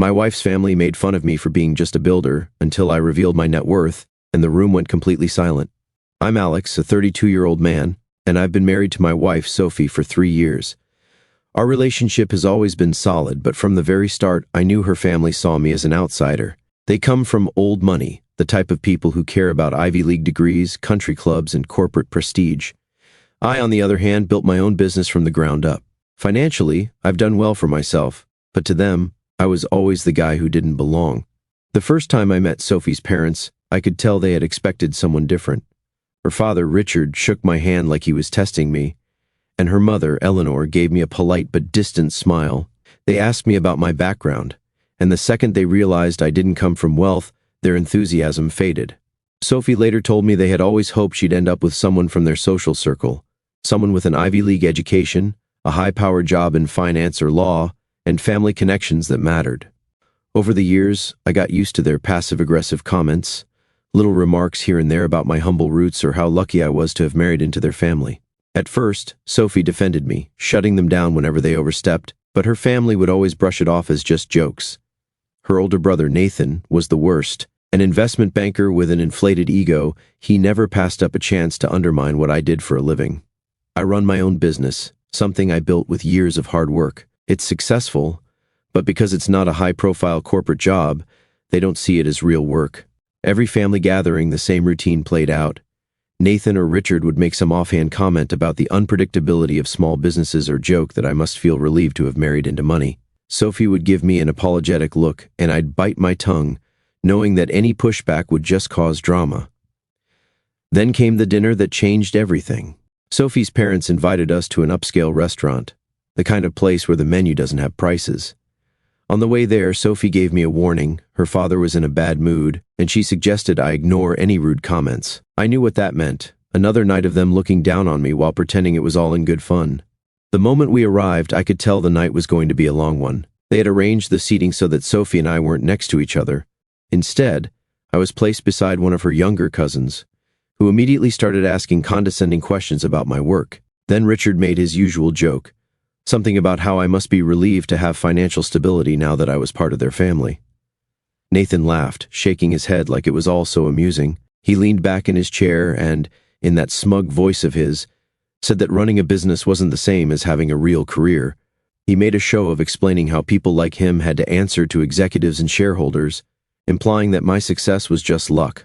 My wife's family made fun of me for being just a builder until I revealed my net worth, and the room went completely silent. I'm Alex, a 32-year-old man, and I've been married to my wife, Sophie, for 3 years. Our relationship has always been solid, but from the very start, I knew her family saw me as an outsider. They come from old money, the type of people who care about Ivy League degrees, country clubs, and corporate prestige. I, on the other hand, built my own business from the ground up. Financially, I've done well for myself, but to them, I was always the guy who didn't belong. The first time I met Sophie's parents, I could tell they had expected someone different. Her father, Richard, shook my hand like he was testing me, and her mother, Eleanor, gave me a polite but distant smile. They asked me about my background, and the second they realized I didn't come from wealth, their enthusiasm faded. Sophie later told me they had always hoped she'd end up with someone from their social circle, someone with an Ivy League education, a high-powered job in finance or law, and family connections that mattered. Over the years, I got used to their passive-aggressive comments, little remarks here and there about my humble roots or how lucky I was to have married into their family. At first, Sophie defended me, shutting them down whenever they overstepped, but her family would always brush it off as just jokes. Her older brother, Nathan, was the worst. An investment banker with an inflated ego, he never passed up a chance to undermine what I did for a living. I run my own business, something I built with years of hard work. It's successful, but because it's not a high-profile corporate job, they don't see it as real work. Every family gathering, the same routine played out. Nathan or Richard would make some offhand comment about the unpredictability of small businesses or joke that I must feel relieved to have married into money. Sophie would give me an apologetic look, and I'd bite my tongue, knowing that any pushback would just cause drama. Then came the dinner that changed everything. Sophie's parents invited us to an upscale restaurant, the kind of place where the menu doesn't have prices. On the way there, Sophie gave me a warning. Her father was in a bad mood, and she suggested I ignore any rude comments. I knew what that meant, another night of them looking down on me while pretending it was all in good fun. The moment we arrived, I could tell the night was going to be a long one. They had arranged the seating so that Sophie and I weren't next to each other. Instead, I was placed beside one of her younger cousins, who immediately started asking condescending questions about my work. Then Richard made his usual joke, something about how I must be relieved to have financial stability now that I was part of their family. Nathan laughed, shaking his head like it was all so amusing. He leaned back in his chair and, in that smug voice of his, said that running a business wasn't the same as having a real career. He made a show of explaining how people like him had to answer to executives and shareholders, implying that my success was just luck.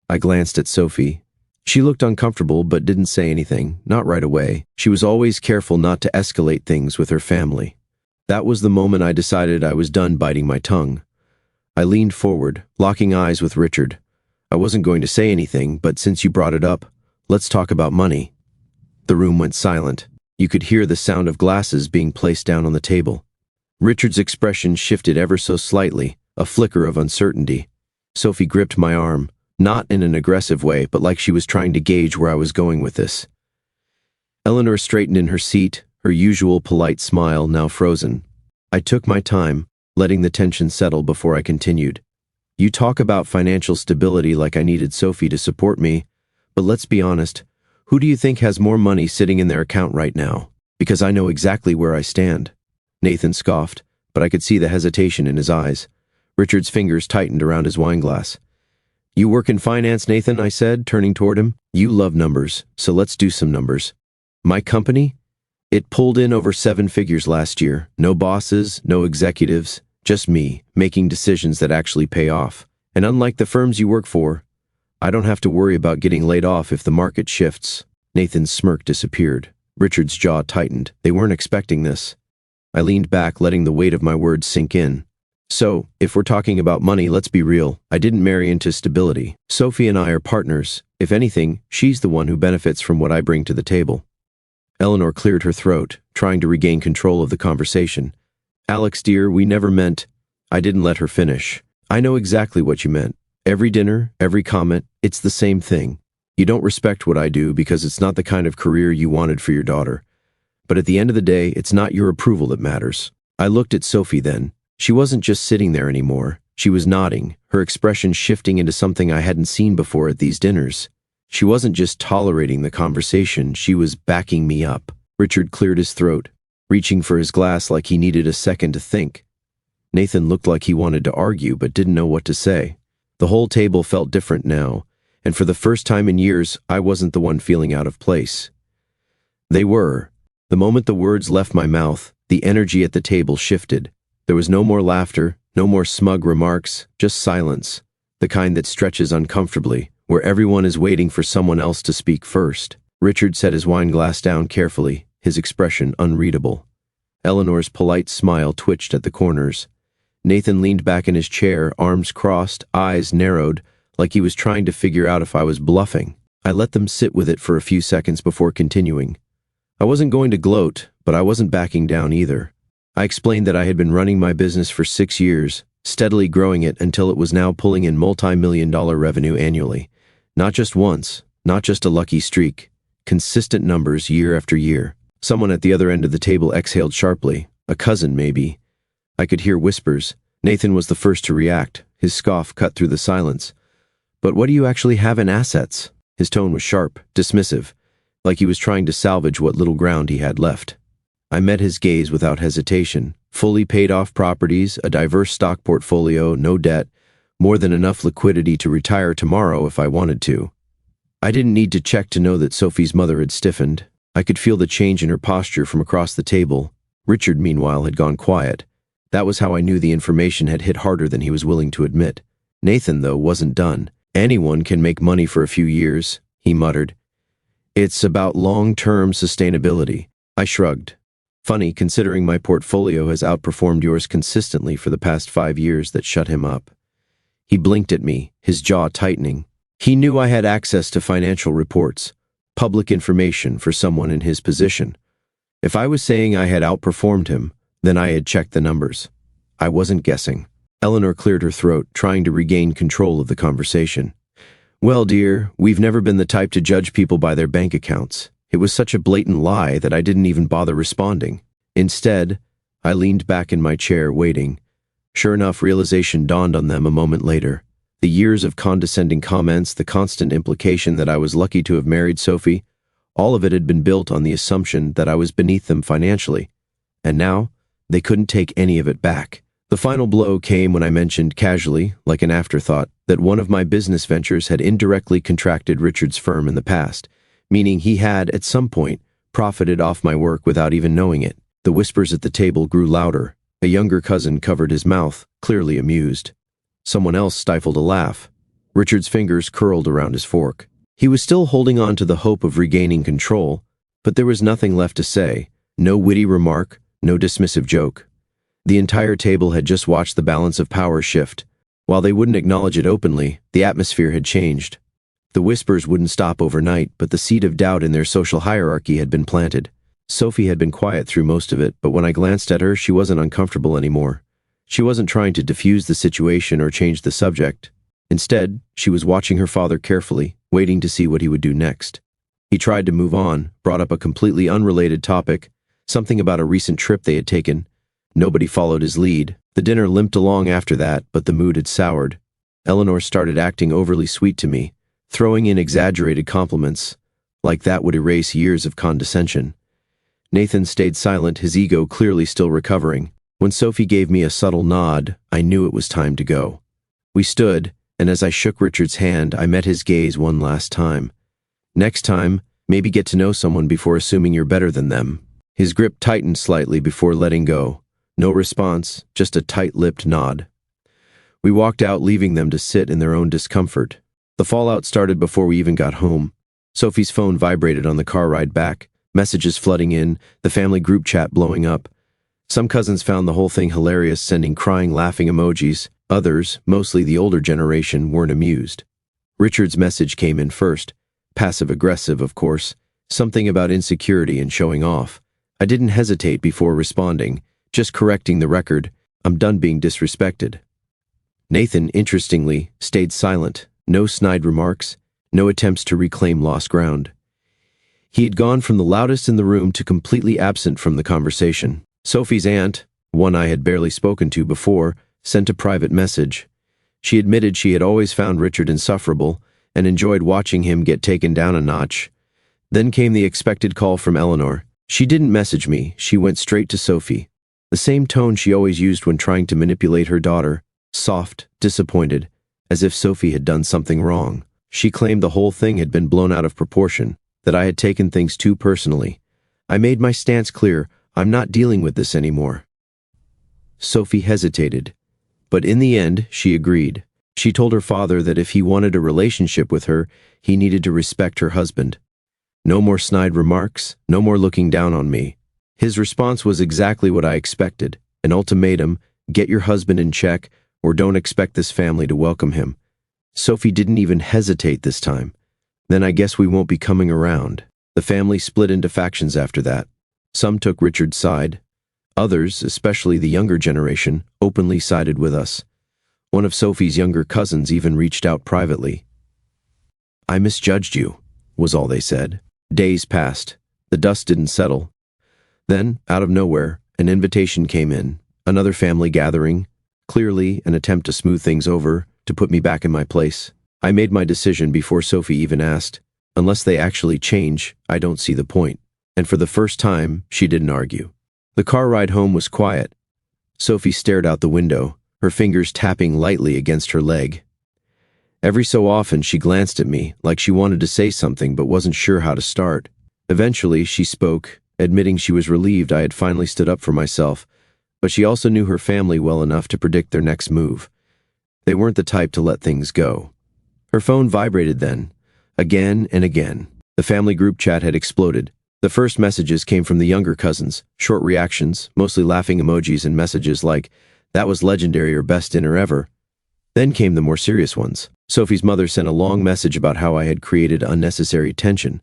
I glanced at Sophie. She looked uncomfortable but didn't say anything, not right away. She was always careful not to escalate things with her family. That was the moment I decided I was done biting my tongue. I leaned forward, locking eyes with Richard. I wasn't going to say anything, but since you brought it up, let's talk about money. The room went silent. You could hear the sound of glasses being placed down on the table. Richard's expression shifted ever so slightly, a flicker of uncertainty. Sophie gripped my arm, not in an aggressive way, but like she was trying to gauge where I was going with this. Eleanor straightened in her seat, her usual polite smile now frozen. I took my time, letting the tension settle before I continued. You talk about financial stability like I needed Sophie to support me, but let's be honest, who do you think has more money sitting in their account right now? Because I know exactly where I stand. Nathan scoffed, but I could see the hesitation in his eyes. Richard's fingers tightened around his wineglass. You work in finance, Nathan, I said, turning toward him. You love numbers, so let's do some numbers. My company? It pulled in over 7 figures last year. No bosses, no executives, just me, making decisions that actually pay off. And unlike the firms you work for, I don't have to worry about getting laid off if the market shifts. Nathan's smirk disappeared. Richard's jaw tightened. They weren't expecting this. I leaned back, letting the weight of my words sink in. So, if we're talking about money, let's be real. I didn't marry into stability. Sophie and I are partners. If anything, she's the one who benefits from what I bring to the table. Eleanor cleared her throat, trying to regain control of the conversation. Alex, dear, we never meant... I didn't let her finish. I know exactly what you meant. Every dinner, every comment, it's the same thing. You don't respect what I do because it's not the kind of career you wanted for your daughter. But at the end of the day, it's not your approval that matters. I looked at Sophie then. She wasn't just sitting there anymore. She was nodding, her expression shifting into something I hadn't seen before at these dinners. She wasn't just tolerating the conversation, she was backing me up. Richard cleared his throat, reaching for his glass like he needed a second to think. Nathan looked like he wanted to argue but didn't know what to say. The whole table felt different now, and for the first time in years, I wasn't the one feeling out of place. They were. The moment the words left my mouth, the energy at the table shifted. There was no more laughter, no more smug remarks, just silence, the kind that stretches uncomfortably, where everyone is waiting for someone else to speak first. Richard set his wine glass down carefully, his expression unreadable. Eleanor's polite smile twitched at the corners. Nathan leaned back in his chair, arms crossed, eyes narrowed, like he was trying to figure out if I was bluffing. I let them sit with it for a few seconds before continuing. I wasn't going to gloat, but I wasn't backing down either. I explained that I had been running my business for 6 years, steadily growing it until it was now pulling in multi-million-dollar revenue annually. Not just once, not just a lucky streak. Consistent numbers year after year. Someone at the other end of the table exhaled sharply. A cousin, maybe. I could hear whispers. Nathan was the first to react. His scoff cut through the silence. "But what do you actually have in assets?" His tone was sharp, dismissive, like he was trying to salvage what little ground he had left. I met his gaze without hesitation. Fully paid off properties, a diverse stock portfolio, no debt, more than enough liquidity to retire tomorrow if I wanted to. I didn't need to check to know that Sophie's mother had stiffened. I could feel the change in her posture from across the table. Richard, meanwhile, had gone quiet. That was how I knew the information had hit harder than he was willing to admit. Nathan, though, wasn't done. "Anyone can make money for a few years," he muttered. "It's about long-term sustainability." I shrugged. "Funny, considering my portfolio has outperformed yours consistently for the past 5 years that shut him up." He blinked at me, his jaw tightening. He knew I had access to financial reports, public information for someone in his position. If I was saying I had outperformed him, then I had checked the numbers. I wasn't guessing. Eleanor cleared her throat, trying to regain control of the conversation. "Well, dear, we've never been the type to judge people by their bank accounts." It was such a blatant lie that I didn't even bother responding. Instead, I leaned back in my chair, waiting. Sure enough, realization dawned on them a moment later. The years of condescending comments, the constant implication that I was lucky to have married Sophie, all of it had been built on the assumption that I was beneath them financially. And now, they couldn't take any of it back. The final blow came when I mentioned casually, like an afterthought, that one of my business ventures had indirectly contracted Richard's firm in the past, meaning he had, at some point, profited off my work without even knowing it. The whispers at the table grew louder. A younger cousin covered his mouth, clearly amused. Someone else stifled a laugh. Richard's fingers curled around his fork. He was still holding on to the hope of regaining control, but there was nothing left to say. No witty remark, no dismissive joke. The entire table had just watched the balance of power shift. While they wouldn't acknowledge it openly, the atmosphere had changed. The whispers wouldn't stop overnight, but the seed of doubt in their social hierarchy had been planted. Sophie had been quiet through most of it, but when I glanced at her, she wasn't uncomfortable anymore. She wasn't trying to diffuse the situation or change the subject. Instead, she was watching her father carefully, waiting to see what he would do next. He tried to move on, brought up a completely unrelated topic, something about a recent trip they had taken. Nobody followed his lead. The dinner limped along after that, but the mood had soured. Eleanor started acting overly sweet to me, throwing in exaggerated compliments, like that would erase years of condescension. Nathan stayed silent, his ego clearly still recovering. When Sophie gave me a subtle nod, I knew it was time to go. We stood, and as I shook Richard's hand, I met his gaze one last time. Next time, maybe get to know someone before assuming you're better than them. His grip tightened slightly before letting go. No response, just a tight-lipped nod. We walked out, leaving them to sit in their own discomfort. The fallout started before we even got home. Sophie's phone vibrated on the car ride back, messages flooding in, the family group chat blowing up. Some cousins found the whole thing hilarious, sending crying, laughing emojis. Others, mostly the older generation, weren't amused. Richard's message came in first. Passive-aggressive, of course. Something about insecurity and showing off. I didn't hesitate before responding, just correcting the record. I'm done being disrespected. Nathan, interestingly, stayed silent. No snide remarks, no attempts to reclaim lost ground. He had gone from the loudest in the room to completely absent from the conversation. Sophie's aunt, one I had barely spoken to before, sent a private message. She admitted she had always found Richard insufferable and enjoyed watching him get taken down a notch. Then came the expected call from Eleanor. She didn't message me, she went straight to Sophie. The same tone she always used when trying to manipulate her daughter, soft, disappointed, as if Sophie had done something wrong. She claimed the whole thing had been blown out of proportion, that I had taken things too personally. I made my stance clear: I'm not dealing with this anymore. Sophie hesitated, but in the end, she agreed. She told her father that if he wanted a relationship with her, he needed to respect her husband. No more snide remarks, no more looking down on me. His response was exactly what I expected: an ultimatum: get your husband in check, or don't expect this family to welcome him. Sophie didn't even hesitate this time. Then I guess we won't be coming around. The family split into factions after that. Some took Richard's side. Others, especially the younger generation, openly sided with us. One of Sophie's younger cousins even reached out privately. "I misjudged you," was all they said. Days passed. The dust didn't settle. Then, out of nowhere, an invitation came in. Another family gathering. Clearly, an attempt to smooth things over, to put me back in my place. I made my decision before Sophie even asked. Unless they actually change, I don't see the point. And for the first time, she didn't argue. The car ride home was quiet. Sophie stared out the window, her fingers tapping lightly against her leg. Every so often, she glanced at me, like she wanted to say something but wasn't sure how to start. Eventually, she spoke, admitting she was relieved I had finally stood up for myself, but she also knew her family well enough to predict their next move. They weren't the type to let things go. Her phone vibrated then, again and again. The family group chat had exploded. The first messages came from the younger cousins, short reactions, mostly laughing emojis and messages like, "That was legendary," or "Best dinner ever." Then came the more serious ones. Sophie's mother sent a long message about how I had created unnecessary tension.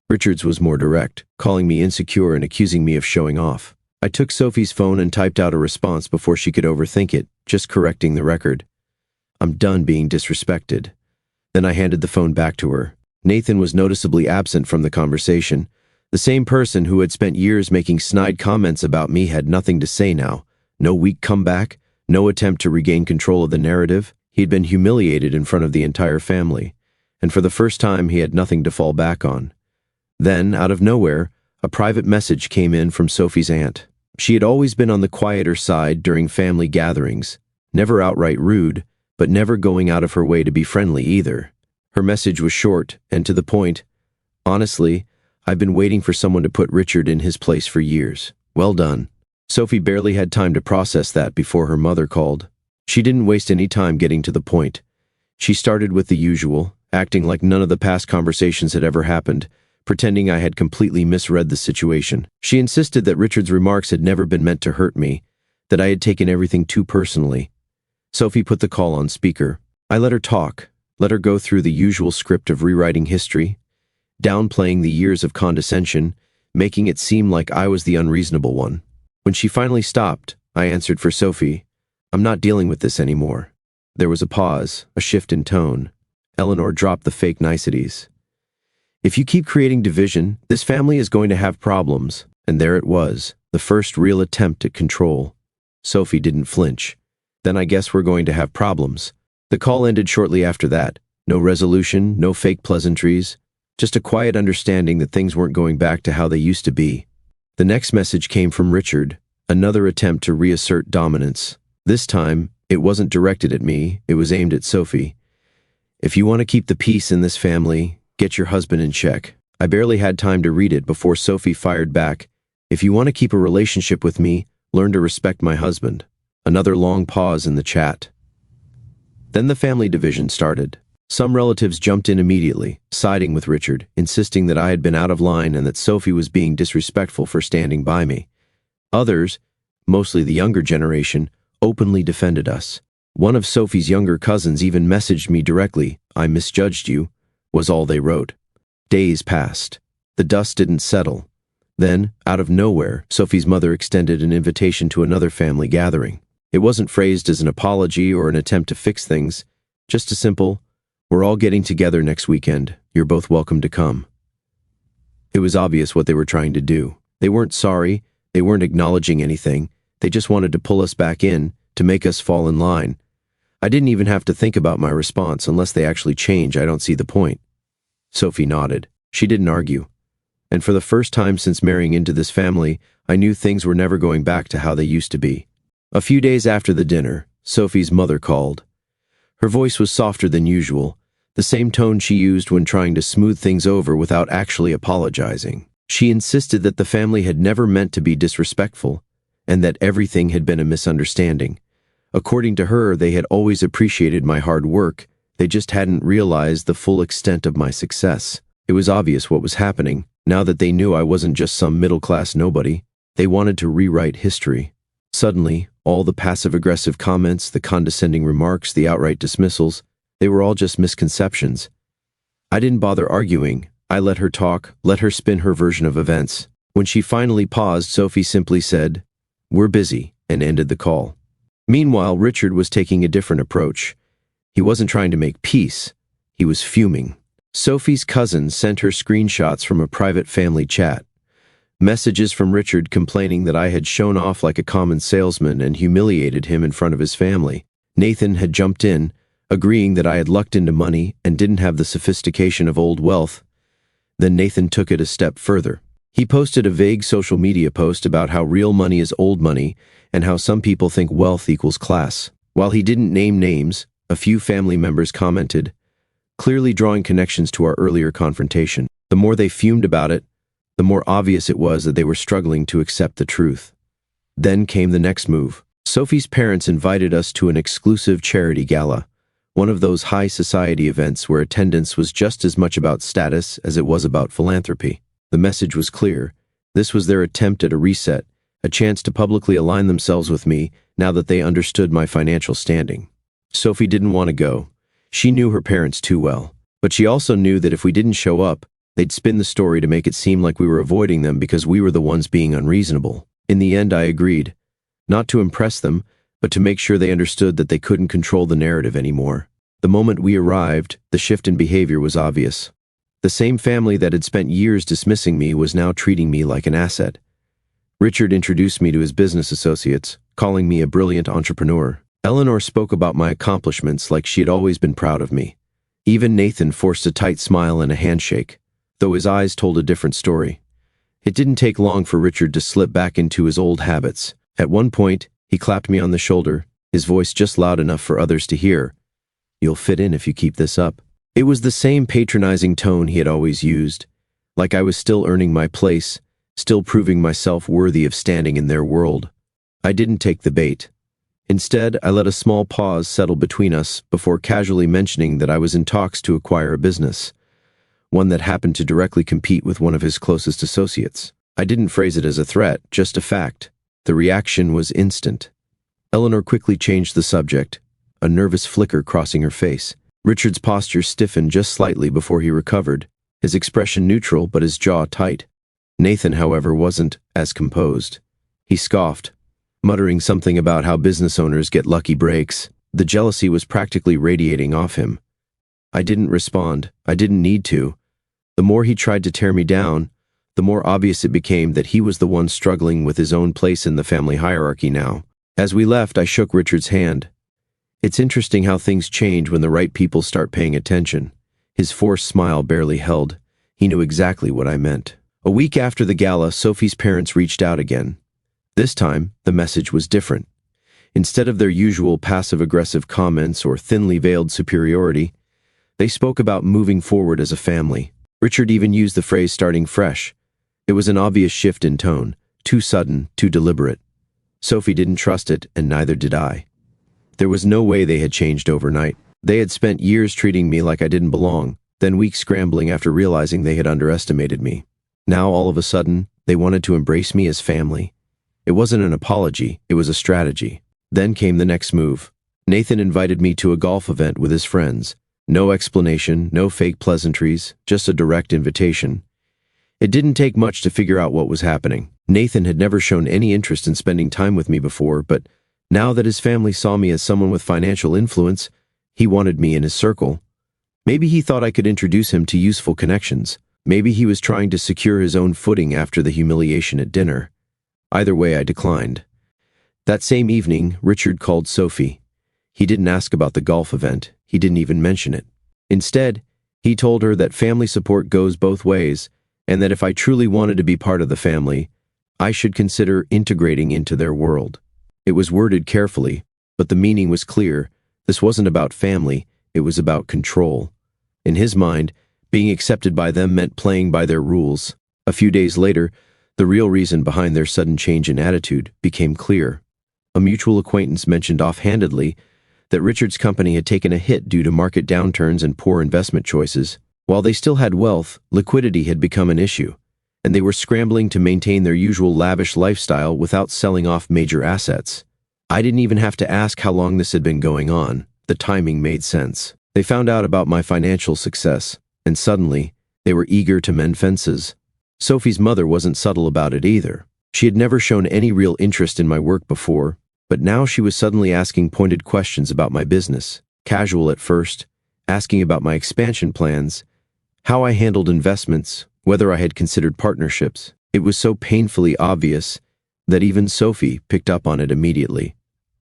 Richard's was more direct, calling me insecure and accusing me of showing off. I took Sophie's phone and typed out a response before she could overthink it, just correcting the record. "I'm done being disrespected." Then I handed the phone back to her. Nathan was noticeably absent from the conversation. The same person who had spent years making snide comments about me had nothing to say now. No weak comeback, no attempt to regain control of the narrative. He'd been humiliated in front of the entire family, and for the first time he had nothing to fall back on. Then, out of nowhere, a private message came in from Sophie's aunt. She had always been on the quieter side during family gatherings, never outright rude, but never going out of her way to be friendly either. Her message was short and to the point. "Honestly, I've been waiting for someone to put Richard in his place for years. Well done." Sophie barely had time to process that before her mother called. She didn't waste any time getting to the point. She started with the usual, acting like none of the past conversations had ever happened, pretending I had completely misread the situation. She insisted that Richard's remarks had never been meant to hurt me, that I had taken everything too personally. Sophie put the call on speaker. I let her talk, let her go through the usual script of rewriting history, downplaying the years of condescension, making it seem like I was the unreasonable one. When she finally stopped, I answered for Sophie. "I'm not dealing with this anymore." There was a pause, a shift in tone. Eleanor dropped the fake niceties. "If you keep creating division, this family is going to have problems." And there it was, the first real attempt at control. Sophie didn't flinch. "Then I guess we're going to have problems." The call ended shortly after that. No resolution, no fake pleasantries, just a quiet understanding that things weren't going back to how they used to be. The next message came from Richard, another attempt to reassert dominance. This time, it wasn't directed at me, it was aimed at Sophie. "If you want to keep the peace in this family, get your husband in check." I barely had time to read it before Sophie fired back. "If you want to keep a relationship with me, learn to respect my husband." Another long pause in the chat. Then the family division started. Some relatives jumped in immediately, siding with Richard, insisting that I had been out of line and that Sophie was being disrespectful for standing by me. Others, mostly the younger generation, openly defended us. One of Sophie's younger cousins even messaged me directly. "I misjudged you," was all they wrote. Days passed. The dust didn't settle. Then, out of nowhere, Sophie's mother extended an invitation to another family gathering. It wasn't phrased as an apology or an attempt to fix things, just a simple, "We're all getting together next weekend. You're both welcome to come." It was obvious what they were trying to do. They weren't sorry, they weren't acknowledging anything, they just wanted to pull us back in, to make us fall in line. I didn't even have to think about my response. Unless they actually change, I don't see the point. Sophie nodded. She didn't argue. And for the first time since marrying into this family, I knew things were never going back to how they used to be. A few days after the dinner, Sophie's mother called. Her voice was softer than usual, the same tone she used when trying to smooth things over without actually apologizing. She insisted that the family had never meant to be disrespectful, and that everything had been a misunderstanding. According to her, they had always appreciated my hard work, they just hadn't realized the full extent of my success. It was obvious what was happening. Now that they knew I wasn't just some middle-class nobody, they wanted to rewrite history. Suddenly, all the passive-aggressive comments, the condescending remarks, the outright dismissals, they were all just misconceptions. I didn't bother arguing. I let her talk, let her spin her version of events. When she finally paused, Sophie simply said, "We're busy," and ended the call. Meanwhile, Richard was taking a different approach. He wasn't trying to make peace. He was fuming. Sophie's cousin sent her screenshots from a private family chat. Messages from Richard complaining that I had shown off like a common salesman and humiliated him in front of his family. Nathan had jumped in, agreeing that I had lucked into money and didn't have the sophistication of old wealth. Then Nathan took it a step further. He posted a vague social media post about how real money is old money and how some people think wealth equals class. While he didn't name names, a few family members commented, clearly drawing connections to our earlier confrontation. The more they fumed about it, the more obvious it was that they were struggling to accept the truth. Then came the next move. Sophie's parents invited us to an exclusive charity gala, one of those high society events where attendance was just as much about status as it was about philanthropy. The message was clear. This was their attempt at a reset, a chance to publicly align themselves with me now that they understood my financial standing. Sophie didn't want to go. She knew her parents too well. But she also knew that if we didn't show up, they'd spin the story to make it seem like we were avoiding them because we were the ones being unreasonable. In the end, I agreed. Not to impress them, but to make sure they understood that they couldn't control the narrative anymore. The moment we arrived, the shift in behavior was obvious. The same family that had spent years dismissing me was now treating me like an asset. Richard introduced me to his business associates, calling me a brilliant entrepreneur. Eleanor spoke about my accomplishments like she had always been proud of me. Even Nathan forced a tight smile and a handshake, though his eyes told a different story. It didn't take long for Richard to slip back into his old habits. At one point, he clapped me on the shoulder, his voice just loud enough for others to hear. "You'll fit in if you keep this up." It was the same patronizing tone he had always used, like I was still earning my place, still proving myself worthy of standing in their world. I didn't take the bait. Instead, I let a small pause settle between us before casually mentioning that I was in talks to acquire a business, one that happened to directly compete with one of his closest associates. I didn't phrase it as a threat, just a fact. The reaction was instant. Eleanor quickly changed the subject, a nervous flicker crossing her face. Richard's posture stiffened just slightly before he recovered, his expression neutral but his jaw tight. Nathan, however, wasn't as composed. He scoffed, muttering something about how business owners get lucky breaks. The jealousy was practically radiating off him. I didn't respond. I didn't need to. The more he tried to tear me down, the more obvious it became that he was the one struggling with his own place in the family hierarchy now. As we left, I shook Richard's hand. It's interesting how things change when the right people start paying attention. His forced smile barely held. He knew exactly what I meant. A week after the gala, Sophie's parents reached out again. This time, the message was different. Instead of their usual passive-aggressive comments or thinly veiled superiority, they spoke about moving forward as a family. Richard even used the phrase starting fresh. It was an obvious shift in tone, too sudden, too deliberate. Sophie didn't trust it, and neither did I. There was no way they had changed overnight. They had spent years treating me like I didn't belong, then weeks scrambling after realizing they had underestimated me. Now, all of a sudden, they wanted to embrace me as family. It wasn't an apology, it was a strategy. Then came the next move. Nathan invited me to a golf event with his friends. No explanation, no fake pleasantries, just a direct invitation. It didn't take much to figure out what was happening. Nathan had never shown any interest in spending time with me before, but now that his family saw me as someone with financial influence, he wanted me in his circle. Maybe he thought I could introduce him to useful connections. Maybe he was trying to secure his own footing after the humiliation at dinner. Either way, I declined. That same evening, Richard called Sophie. He didn't ask about the golf event. He didn't even mention it. Instead, he told her that family support goes both ways, and that if I truly wanted to be part of the family, I should consider integrating into their world. It was worded carefully, but the meaning was clear. This wasn't about family, it was about control. In his mind, being accepted by them meant playing by their rules. A few days later, the real reason behind their sudden change in attitude became clear. A mutual acquaintance mentioned offhandedly that Richard's company had taken a hit due to market downturns and poor investment choices. While they still had wealth, liquidity had become an issue, and they were scrambling to maintain their usual lavish lifestyle without selling off major assets. I didn't even have to ask how long this had been going on. The timing made sense. They found out about my financial success, and suddenly, they were eager to mend fences. Sophie's mother wasn't subtle about it either. She had never shown any real interest in my work before, but now she was suddenly asking pointed questions about my business, casual at first, asking about my expansion plans, how I handled investments, whether I had considered partnerships. It was so painfully obvious that even Sophie picked up on it immediately.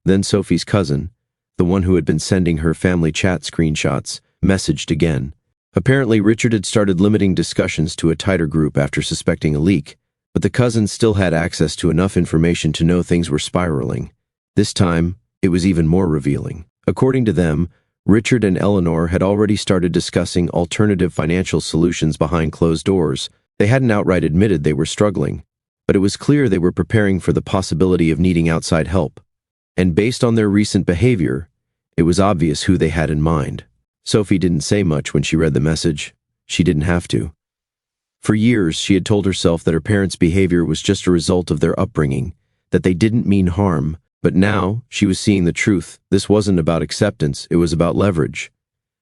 Then Sophie's cousin, the one who had been sending her family chat screenshots, messaged again. Apparently, Richard had started limiting discussions to a tighter group after suspecting a leak, but the cousin still had access to enough information to know things were spiraling. This time, it was even more revealing. According to them, Richard and Eleanor had already started discussing alternative financial solutions behind closed doors. They hadn't outright admitted they were struggling, but it was clear they were preparing for the possibility of needing outside help. And based on their recent behavior, it was obvious who they had in mind. Sophie didn't say much when she read the message. She didn't have to. For years, she had told herself that her parents' behavior was just a result of their upbringing, that they didn't mean harm. But now, she was seeing the truth. This wasn't about acceptance, it was about leverage.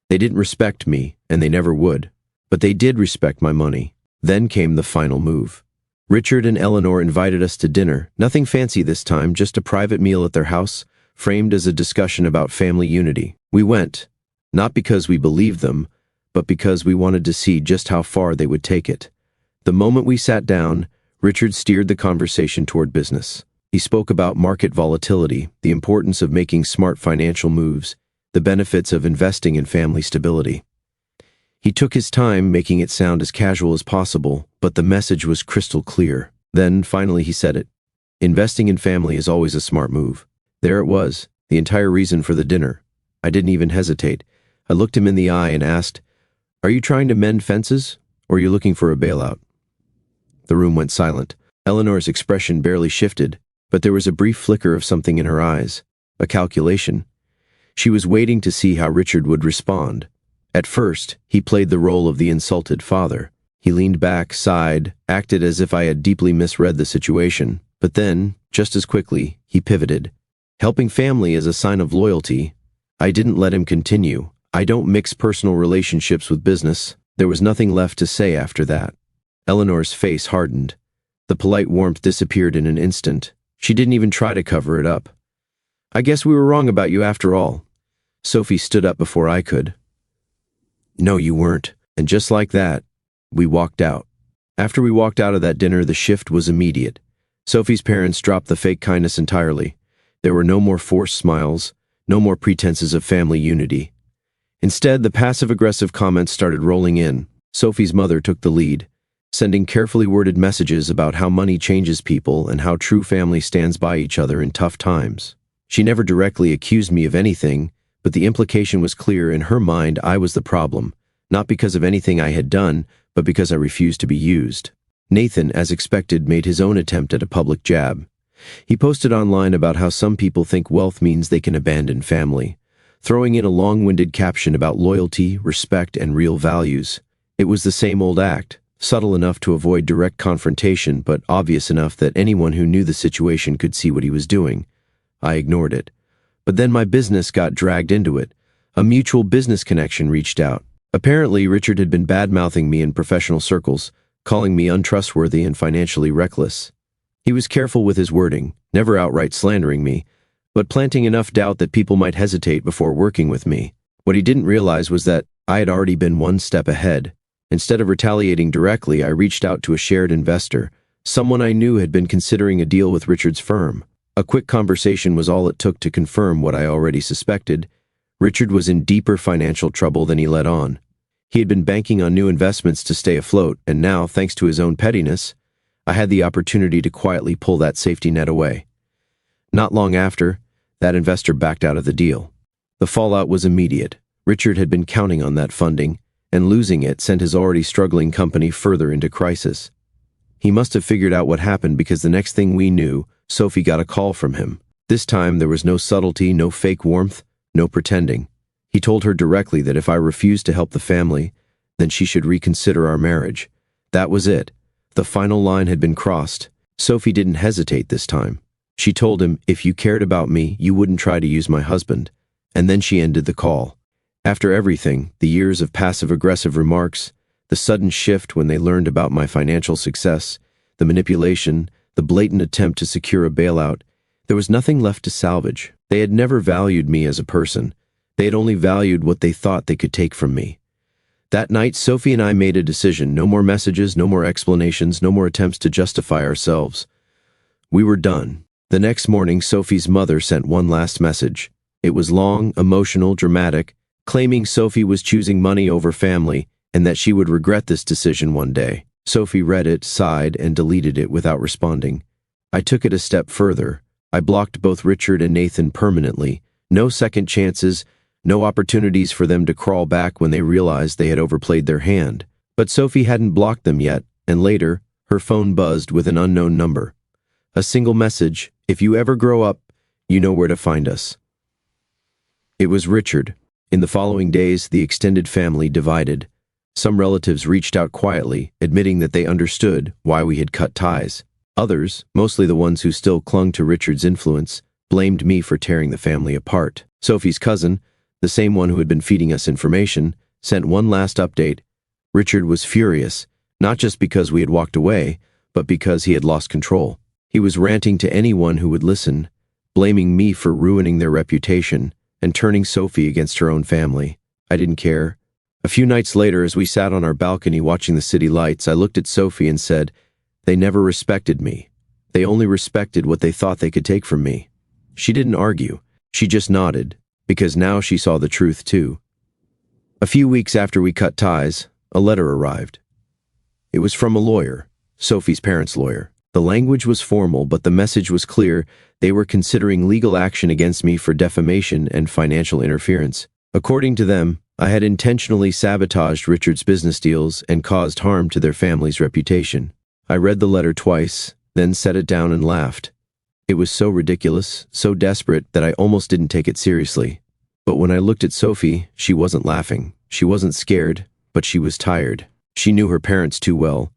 They didn't respect me, and they never would. But they did respect my money. Then came the final move. Richard and Eleanor invited us to dinner. Nothing fancy this time, just a private meal at their house, framed as a discussion about family unity. We went, not because we believed them, but because we wanted to see just how far they would take it. The moment we sat down, Richard steered the conversation toward business. He spoke about market volatility, the importance of making smart financial moves, the benefits of investing in family stability. He took his time, making it sound as casual as possible, but the message was crystal clear. Then, finally, he said it. Investing in family is always a smart move. There it was, the entire reason for the dinner. I didn't even hesitate. I looked him in the eye and asked, "Are you trying to mend fences, or are you looking for a bailout?" The room went silent. Eleanor's expression barely shifted, but there was a brief flicker of something in her eyes, a calculation. She was waiting to see how Richard would respond. At first, he played the role of the insulted father. He leaned back, sighed, acted as if I had deeply misread the situation. But then, just as quickly, he pivoted. Helping family is a sign of loyalty. I didn't let him continue. I don't mix personal relationships with business. There was nothing left to say after that. Eleanor's face hardened. The polite warmth disappeared in an instant. She didn't even try to cover it up. "I guess we were wrong about you after all." Sophie stood up before I could. "No, you weren't." And just like that, we walked out. After we walked out of that dinner, the shift was immediate. Sophie's parents dropped the fake kindness entirely. There were no more forced smiles, no more pretenses of family unity. Instead, the passive-aggressive comments started rolling in. Sophie's mother took the lead, sending carefully worded messages about how money changes people and how true family stands by each other in tough times. She never directly accused me of anything, but the implication was clear. In her mind, I was the problem, not because of anything I had done, but because I refused to be used. Nathan, as expected, made his own attempt at a public jab. He posted online about how some people think wealth means they can abandon family, throwing in a long-winded caption about loyalty, respect, and real values. It was the same old act, subtle enough to avoid direct confrontation, but obvious enough that anyone who knew the situation could see what he was doing. I ignored it. But then my business got dragged into it. A mutual business connection reached out. Apparently, Richard had been bad-mouthing me in professional circles, calling me untrustworthy and financially reckless. He was careful with his wording, never outright slandering me, but planting enough doubt that people might hesitate before working with me. What he didn't realize was that I had already been one step ahead. Instead of retaliating directly, I reached out to a shared investor, someone I knew had been considering a deal with Richard's firm. A quick conversation was all it took to confirm what I already suspected. Richard was in deeper financial trouble than he let on. He had been banking on new investments to stay afloat, and now, thanks to his own pettiness, I had the opportunity to quietly pull that safety net away. Not long after, that investor backed out of the deal. The fallout was immediate. Richard had been counting on that funding, and losing it sent his already struggling company further into crisis. He must have figured out what happened because the next thing we knew, Sophie got a call from him. This time there was no subtlety, no fake warmth, no pretending. He told her directly that if I refused to help the family, then she should reconsider our marriage. That was it. The final line had been crossed. Sophie didn't hesitate this time. She told him, if you cared about me, you wouldn't try to use my husband. And then she ended the call. After everything, the years of passive-aggressive remarks, the sudden shift when they learned about my financial success, the manipulation, the blatant attempt to secure a bailout, there was nothing left to salvage. They had never valued me as a person. They had only valued what they thought they could take from me. That night, Sophie and I made a decision. No more messages, no more explanations, no more attempts to justify ourselves. We were done. The next morning, Sophie's mother sent one last message. It was long, emotional, dramatic, claiming Sophie was choosing money over family and that she would regret this decision one day. Sophie read it, sighed, and deleted it without responding. I took it a step further. I blocked both Richard and Nathan permanently. No second chances, no opportunities for them to crawl back when they realized they had overplayed their hand. But Sophie hadn't blocked them yet, and later, her phone buzzed with an unknown number. A single message, if you ever grow up, you know where to find us. It was Richard. In the following days, the extended family divided. Some relatives reached out quietly, admitting that they understood why we had cut ties. Others, mostly the ones who still clung to Richard's influence, blamed me for tearing the family apart. Sophie's cousin, the same one who had been feeding us information, sent one last update. Richard was furious, not just because we had walked away, but because he had lost control. He was ranting to anyone who would listen, blaming me for ruining their reputation and turning Sophie against her own family. I didn't care. A few nights later, as we sat on our balcony watching the city lights, I looked at Sophie and said, "They never respected me. They only respected what they thought they could take from me." She didn't argue. She just nodded, because now she saw the truth too. A few weeks after we cut ties, a letter arrived. It was from a lawyer, Sophie's parents' lawyer. The language was formal, but the message was clear. They were considering legal action against me for defamation and financial interference. According to them, I had intentionally sabotaged Richard's business deals and caused harm to their family's reputation. I read the letter twice, then set it down and laughed. It was so ridiculous, so desperate that I almost didn't take it seriously. But when I looked at Sophie, she wasn't laughing. She wasn't scared, but she was tired. She knew her parents too well.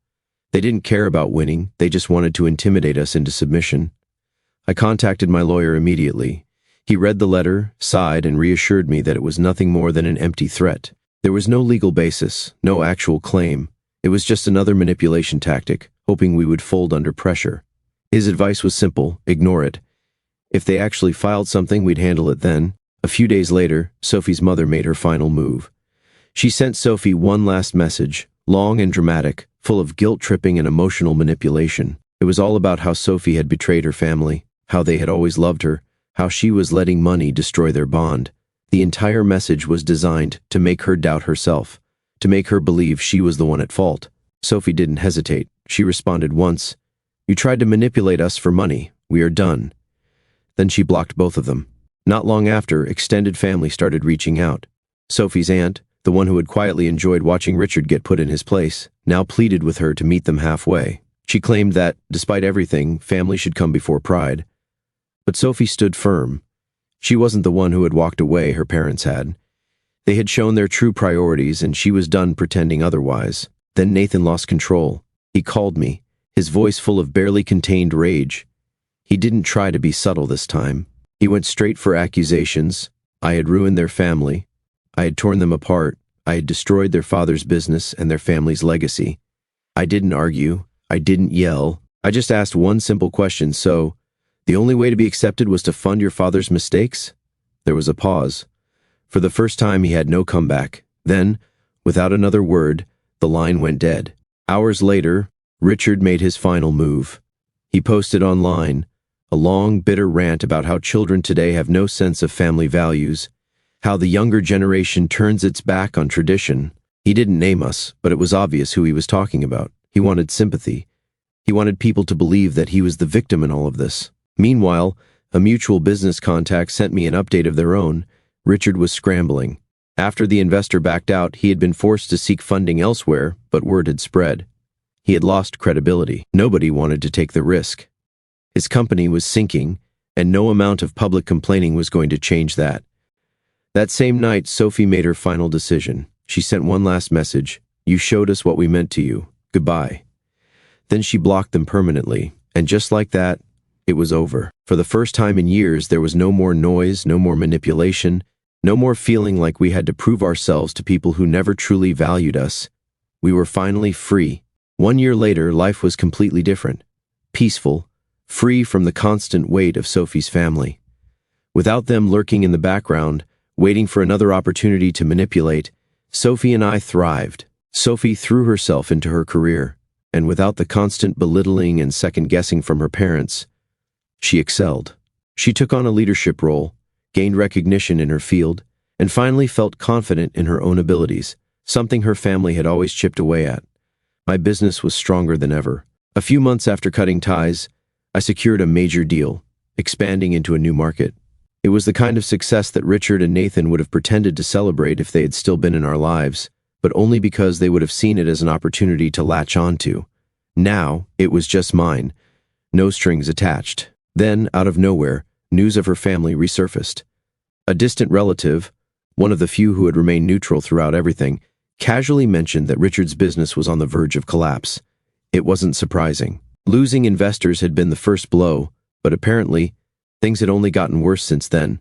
They didn't care about winning, they just wanted to intimidate us into submission. I contacted my lawyer immediately. He read the letter, sighed, and reassured me that it was nothing more than an empty threat. There was no legal basis, no actual claim. It was just another manipulation tactic, hoping we would fold under pressure. His advice was simple: ignore it. If they actually filed something, we'd handle it then. A few days later, Sophie's mother made her final move. She sent Sophie one last message, long and dramatic, full of guilt-tripping and emotional manipulation. It was all about how Sophie had betrayed her family, how they had always loved her, how she was letting money destroy their bond. The entire message was designed to make her doubt herself, to make her believe she was the one at fault. Sophie didn't hesitate. She responded once, "You tried to manipulate us for money. We are done." Then she blocked both of them. Not long after, extended family started reaching out. Sophie's aunt, the one who had quietly enjoyed watching Richard get put in his place, now pleaded with her to meet them halfway. She claimed that, despite everything, family should come before pride. But Sophie stood firm. She wasn't the one who had walked away, her parents had. They had shown their true priorities, and she was done pretending otherwise. Then Nathan lost control. He called me, his voice full of barely contained rage. He didn't try to be subtle this time. He went straight for accusations. I had ruined their family. I had torn them apart. I had destroyed their father's business and their family's legacy. I didn't argue. I didn't yell. I just asked one simple question: so, the only way to be accepted was to fund your father's mistakes? There was a pause. For the first time, he had no comeback. Then, without another word, the line went dead. Hours later, Richard made his final move. He posted online a long, bitter rant about how children today have no sense of family values, how the younger generation turns its back on tradition, He didn't name us, but it was obvious who he was talking about. He wanted sympathy. He wanted people to believe that he was the victim in all of this. Meanwhile, a mutual business contact sent me an update of their own. Richard was scrambling. After the investor backed out, he had been forced to seek funding elsewhere, but word had spread. He had lost credibility. Nobody wanted to take the risk. His company was sinking, and no amount of public complaining was going to change that. That same night, Sophie made her final decision. She sent one last message. "You showed us what we meant to you. Goodbye." Then she blocked them permanently, and just like that, it was over. For the first time in years, there was no more noise, no more manipulation, no more feeling like we had to prove ourselves to people who never truly valued us. We were finally free. 1 year later, life was completely different. Peaceful, free from the constant weight of Sophie's family. Without them lurking in the background, waiting for another opportunity to manipulate, Sophie and I thrived. Sophie threw herself into her career, and without the constant belittling and second-guessing from her parents, she excelled. She took on a leadership role, gained recognition in her field, and finally felt confident in her own abilities, something her family had always chipped away at. My business was stronger than ever. A few months after cutting ties, I secured a major deal, expanding into a new market. It was the kind of success that Richard and Nathan would have pretended to celebrate if they had still been in our lives, but only because they would have seen it as an opportunity to latch onto. Now, it was just mine, no strings attached. Then, out of nowhere, news of her family resurfaced. A distant relative, one of the few who had remained neutral throughout everything, casually mentioned that Richard's business was on the verge of collapse. It wasn't surprising. Losing investors had been the first blow, but apparently, things had only gotten worse since then.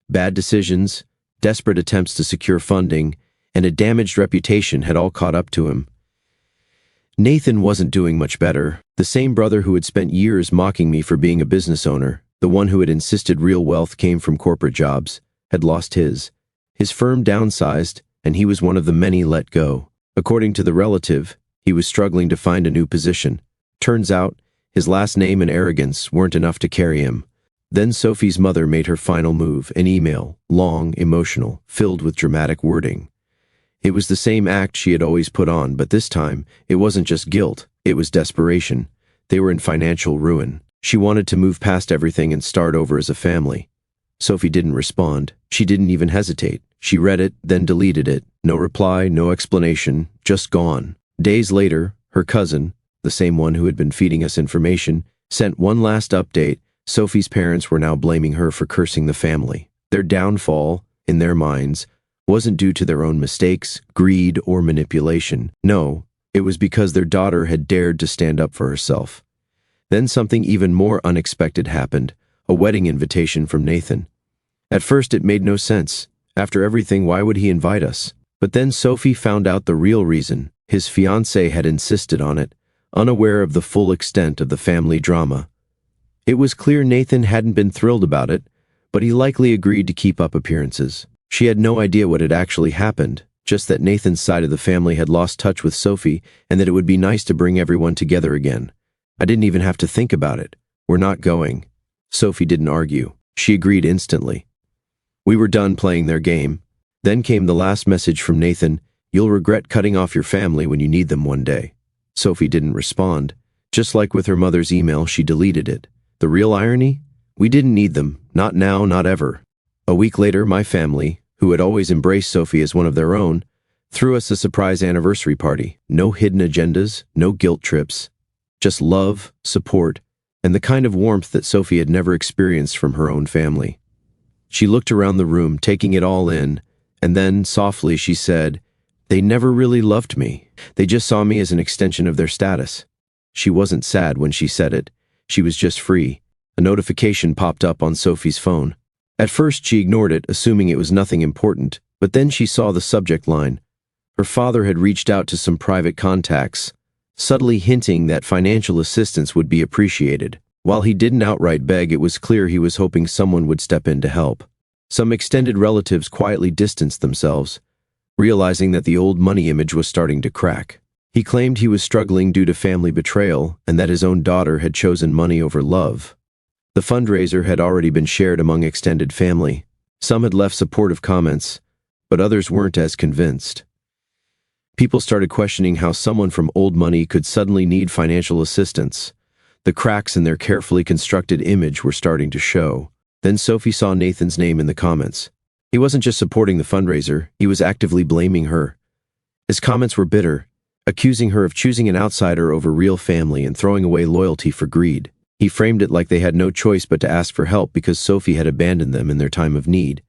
Bad decisions, desperate attempts to secure funding, and a damaged reputation had all caught up to him. Nathan wasn't doing much better. The same brother who had spent years mocking me for being a business owner, the one who had insisted real wealth came from corporate jobs, had lost his. His firm downsized, and he was one of the many let go. According to the relative, he was struggling to find a new position. Turns out, his last name and arrogance weren't enough to carry him. Then Sophie's mother made her final move, an email, long, emotional, filled with dramatic wording. It was the same act she had always put on, but this time, it wasn't just guilt, it was desperation. They were in financial ruin. She wanted to move past everything and start over as a family. Sophie didn't respond. She didn't even hesitate. She read it, then deleted it. No reply, no explanation, just gone. Days later, her cousin, the same one who had been feeding us information, sent one last update. Sophie's parents were now blaming her for cursing the family. Their downfall, in their minds, wasn't due to their own mistakes, greed, or manipulation. No, it was because their daughter had dared to stand up for herself. Then something even more unexpected happened, a wedding invitation from Nathan. At first it made no sense. After everything, why would he invite us? But then Sophie found out the real reason. His fiancée had insisted on it, unaware of the full extent of the family drama. It was clear Nathan hadn't been thrilled about it, but he likely agreed to keep up appearances. She had no idea what had actually happened, just that Nathan's side of the family had lost touch with Sophie and that it would be nice to bring everyone together again. I didn't even have to think about it. We're not going. Sophie didn't argue. She agreed instantly. We were done playing their game. Then came the last message from Nathan, "You'll regret cutting off your family when you need them one day." Sophie didn't respond. Just like with her mother's email, she deleted it. The real irony? We didn't need them. Not now, not ever. A week later, my family, who had always embraced Sophie as one of their own, threw us a surprise anniversary party. No hidden agendas, no guilt trips. Just love, support, and the kind of warmth that Sophie had never experienced from her own family. She looked around the room, taking it all in, and then, softly, she said, "They never really loved me. They just saw me as an extension of their status." She wasn't sad when she said it. She was just free. A notification popped up on Sophie's phone. At first, she ignored it, assuming it was nothing important, but then she saw the subject line. Her father had reached out to some private contacts, subtly hinting that financial assistance would be appreciated. While he didn't outright beg, it was clear he was hoping someone would step in to help. Some extended relatives quietly distanced themselves, realizing that the old money image was starting to crack. He claimed he was struggling due to family betrayal and that his own daughter had chosen money over love. The fundraiser had already been shared among extended family. Some had left supportive comments, but others weren't as convinced. People started questioning how someone from old money could suddenly need financial assistance. The cracks in their carefully constructed image were starting to show. Then Sophie saw Nathan's name in the comments. He wasn't just supporting the fundraiser, he was actively blaming her. His comments were bitter, accusing her of choosing an outsider over real family and throwing away loyalty for greed. He framed it like they had no choice but to ask for help because Sophie had abandoned them in their time of need.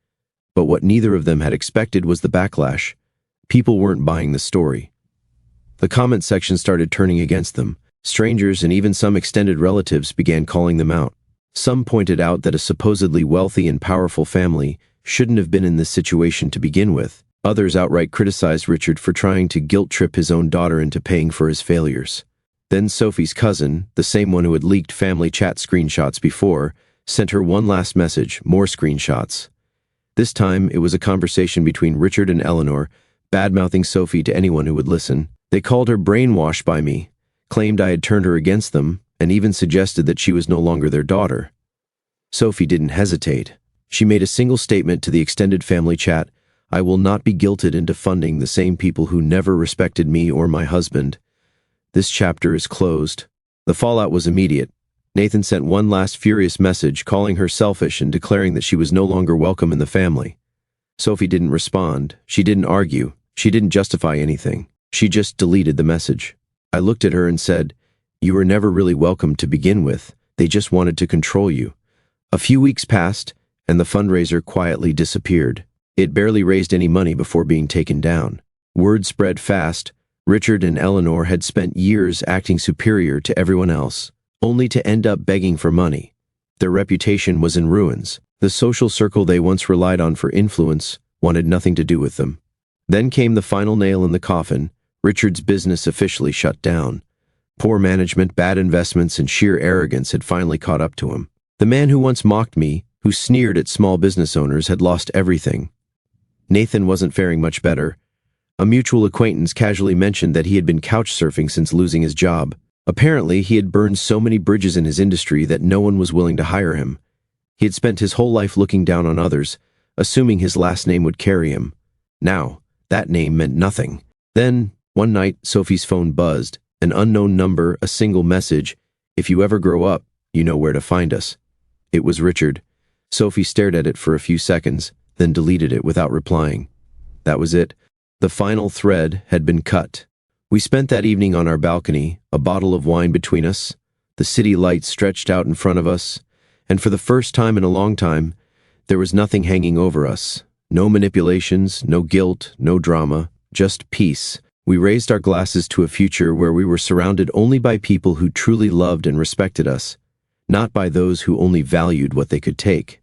But what neither of them had expected was the backlash. People weren't buying the story. The comment section started turning against them. Strangers and even some extended relatives began calling them out. Some pointed out that a supposedly wealthy and powerful family shouldn't have been in this situation to begin with. Others outright criticized Richard for trying to guilt-trip his own daughter into paying for his failures. Then Sophie's cousin, the same one who had leaked family chat screenshots before, sent her one last message, more screenshots. This time, it was a conversation between Richard and Eleanor, bad-mouthing Sophie to anyone who would listen. They called her brainwashed by me, claimed I had turned her against them, and even suggested that she was no longer their daughter. Sophie didn't hesitate. She made a single statement to the extended family chat: "I will not be guilted into funding the same people who never respected me or my husband. This chapter is closed." The fallout was immediate. Nathan sent one last furious message calling her selfish and declaring that she was no longer welcome in the family. Sophie didn't respond. She didn't argue. She didn't justify anything. She just deleted the message. I looked at her and said, "You were never really welcome to begin with. They just wanted to control you." A few weeks passed, and the fundraiser quietly disappeared. It barely raised any money before being taken down. Word spread fast. Richard and Eleanor had spent years acting superior to everyone else, only to end up begging for money. Their reputation was in ruins. The social circle they once relied on for influence wanted nothing to do with them. Then came the final nail in the coffin. Richard's business officially shut down. Poor management, bad investments, and sheer arrogance had finally caught up to him. The man who once mocked me, who sneered at small business owners, had lost everything. Nathan wasn't faring much better. A mutual acquaintance casually mentioned that he had been couch surfing since losing his job. Apparently, he had burned so many bridges in his industry that no one was willing to hire him. He had spent his whole life looking down on others, assuming his last name would carry him. Now, that name meant nothing. Then, one night, Sophie's phone buzzed. An unknown number, a single message: "If you ever grow up, you know where to find us." It was Richard. Sophie stared at it for a few seconds, then deleted it without replying. That was it. The final thread had been cut. We spent that evening on our balcony, a bottle of wine between us, the city lights stretched out in front of us, and for the first time in a long time, there was nothing hanging over us. No manipulations, no guilt, no drama, just peace. We raised our glasses to a future where we were surrounded only by people who truly loved and respected us, not by those who only valued what they could take.